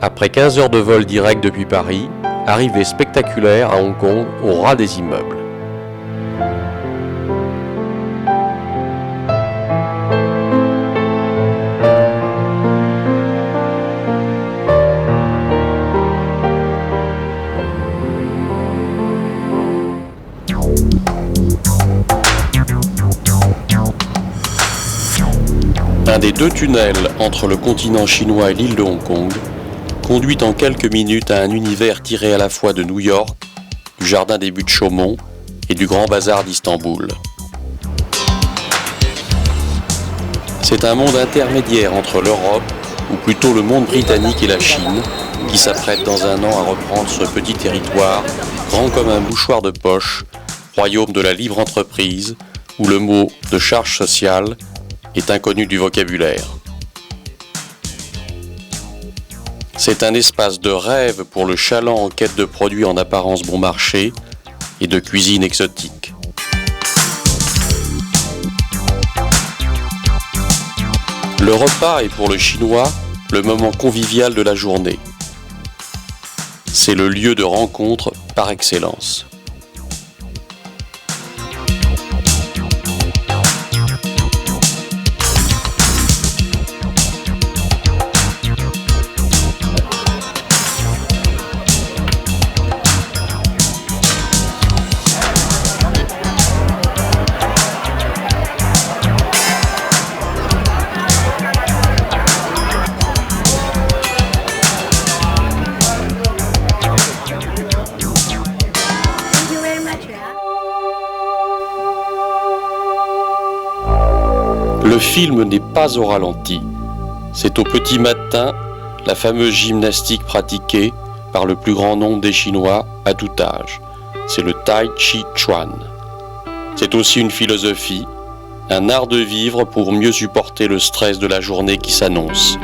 Après 15 heures de vol direct depuis Paris, arrivée spectaculaire à Hong Kong au ras des immeubles. Un des deux tunnels entre le continent chinois et l'île de Hong Kong conduit en quelques minutes à un univers tiré à la fois de New York, du jardin des Buttes Chaumont et du Grand Bazar d'Istanbul. C'est un monde intermédiaire entre l'Europe, ou plutôt le monde britannique et la Chine, qui s'apprête dans un an à reprendre ce petit territoire, grand comme un mouchoir de poche, royaume de la libre entreprise, où le mot de charge sociale est inconnu du vocabulaire. C'est un espace de rêve pour le chaland en quête de produits en apparence bon marché et de cuisine exotique. Le repas est pour le Chinois le moment convivial de la journée. C'est le lieu de rencontre par excellence. Le film n'est pas au ralenti. C'est au petit matin la fameuse gymnastique pratiquée par le plus grand nombre des Chinois à tout âge. C'est le Tai Chi Chuan. C'est aussi une philosophie, un art de vivre pour mieux supporter le stress de la journée qui s'annonce.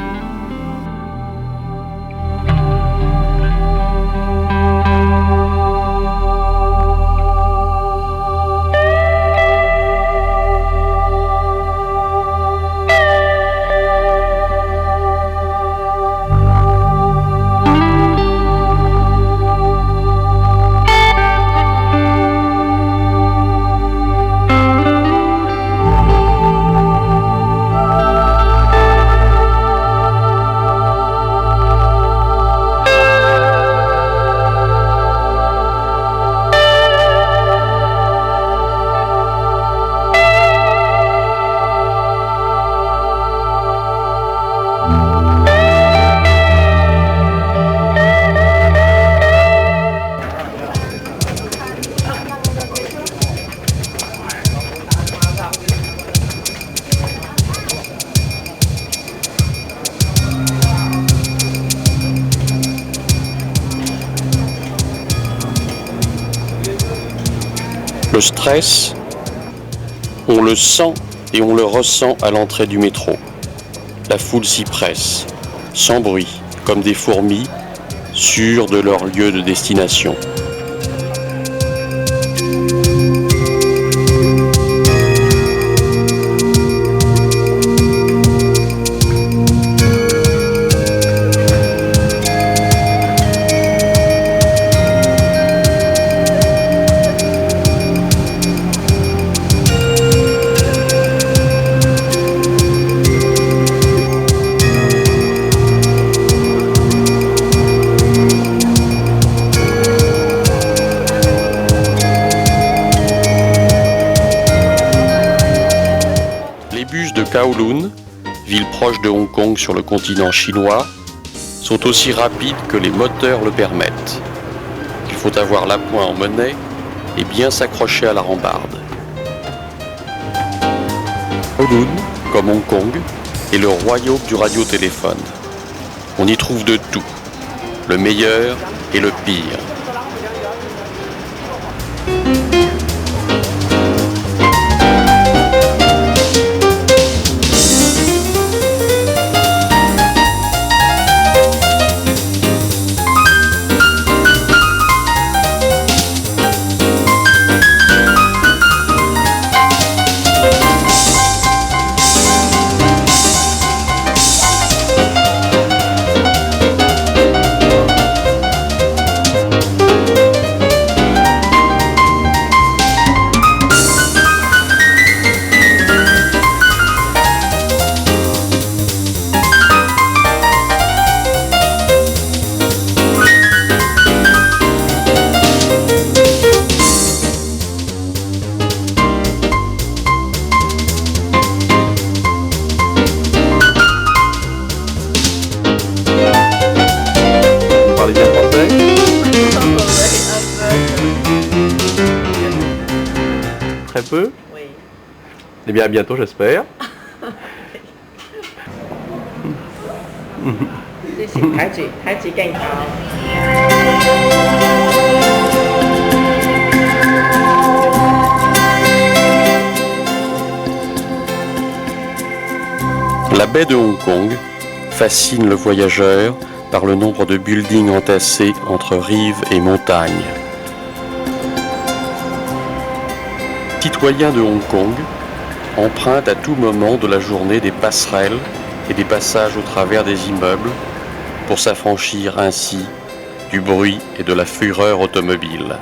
Le stress, on le sent et on le ressent à l'entrée du métro. La foule s'y presse, sans bruit, comme des fourmis, sûres de leur lieu de destination. Kowloon, ville proche de Hong Kong sur le continent chinois, sont aussi rapides que les moteurs le permettent. Il faut avoir l'appoint en monnaie et bien s'accrocher à la rambarde. Kowloon, comme Hong Kong, est le royaume du radiotéléphone. On y trouve de tout, le meilleur et le pire. peu? Oui. Eh bien, à bientôt, j'espère. 謝謝，睇住鏡頭。La baie de Hong Kong fascine le voyageur par le nombre de buildings entassés entre rives et montagnes. Les citoyens de Hong Kong empruntent à tout moment de la journée des passerelles et des passages au travers des immeubles pour s'affranchir ainsi du bruit et de la fureur automobile.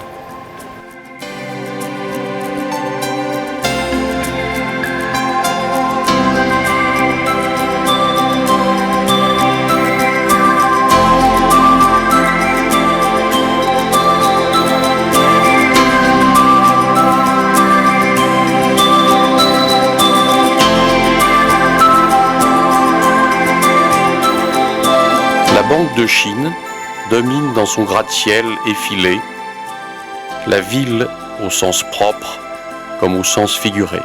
La Banque de Chine domine dans son gratte-ciel effilé la ville au sens propre comme au sens figuré.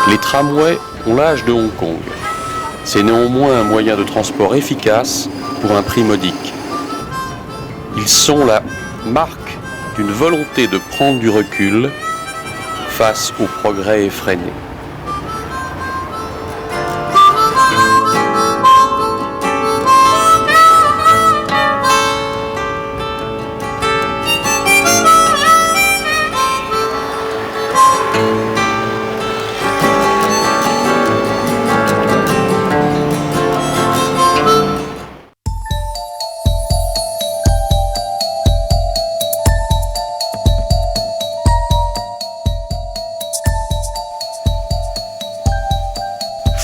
Les tramways ont l'âge de Hong Kong. C'est néanmoins un moyen de transport efficace pour un prix modique. Ils sont la marque d'une volonté de prendre du recul face au progrès effréné.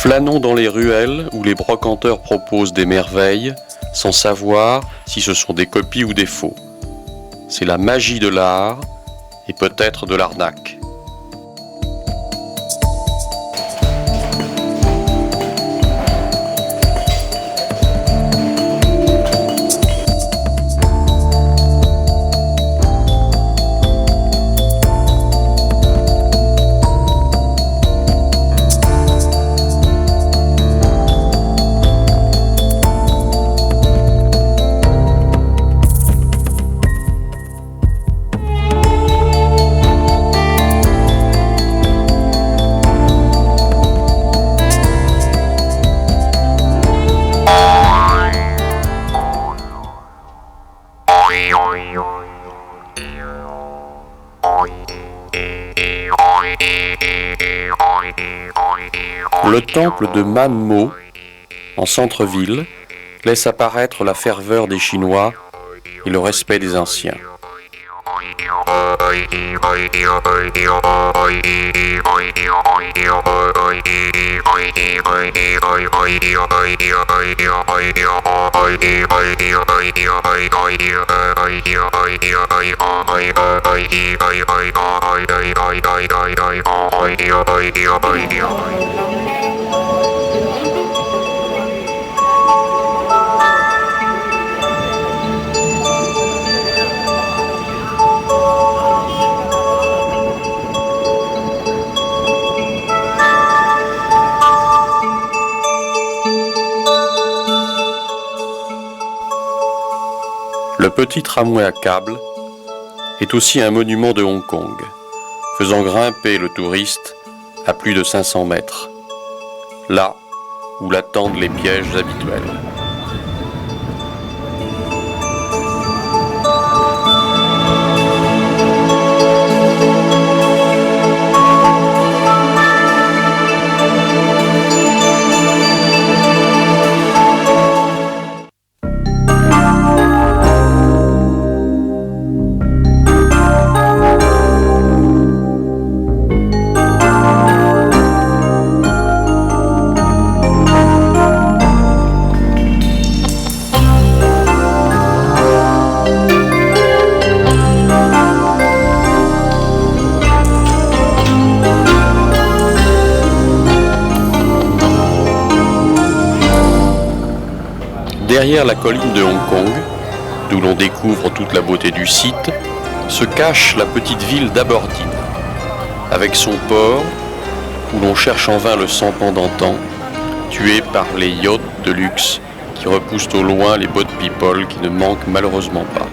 Flânons dans les ruelles où les brocanteurs proposent des merveilles sans savoir si ce sont des copies ou des faux. C'est la magie de l'art et peut-être de l'arnaque. Le temple de Man Mo, en centre-ville, laisse apparaître la ferveur des Chinois et le respect des anciens. Le petit tramway à câble est aussi un monument de Hong Kong, faisant grimper le touriste à plus de 500 mètres, là où l'attendent les pièges habituels. Derrière la colline de Hong Kong, d'où l'on découvre toute la beauté du site, se cache la petite ville d'Aberdeen, avec son port, où l'on cherche en vain le sampan d'antan, tué par les yachts de luxe qui repoussent au loin les boat people qui ne manquent malheureusement pas.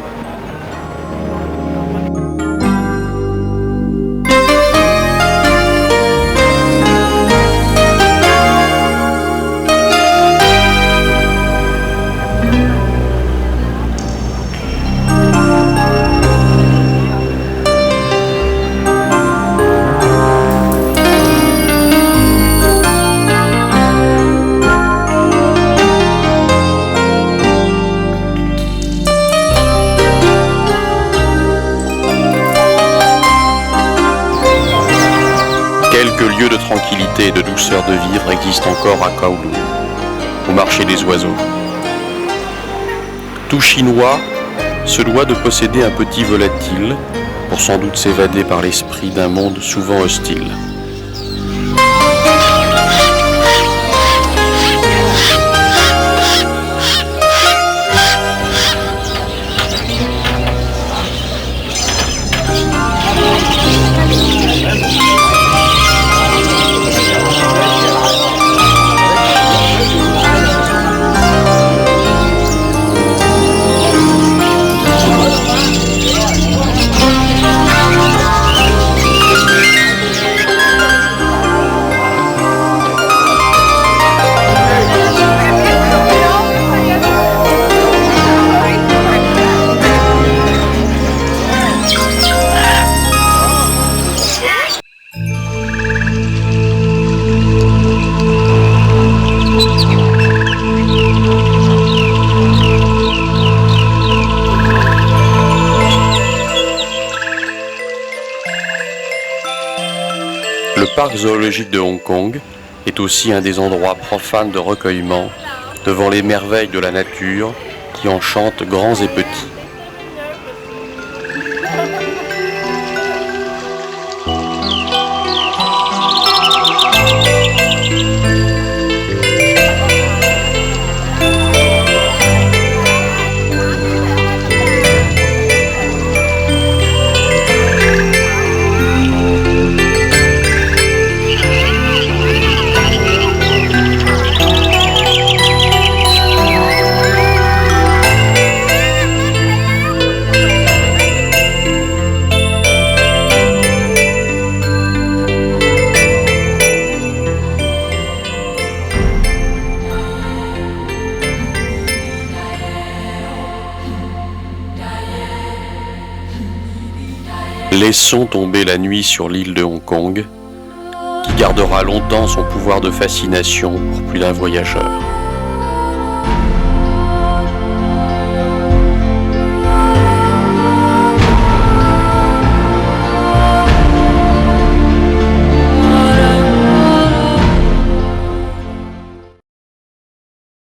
Quelques lieux de tranquillité et de douceur de vivre existent encore à Kowloon, au marché des oiseaux. Tout Chinois se doit de posséder un petit volatile pour sans doute s'évader par l'esprit d'un monde souvent hostile. Le parc zoologique de Hong Kong est aussi un des endroits profanes de recueillement devant les merveilles de la nature qui enchantent grands et petits. Laissons tomber la nuit sur l'île de Hong Kong, qui gardera longtemps son pouvoir de fascination pour plus d'un voyageur.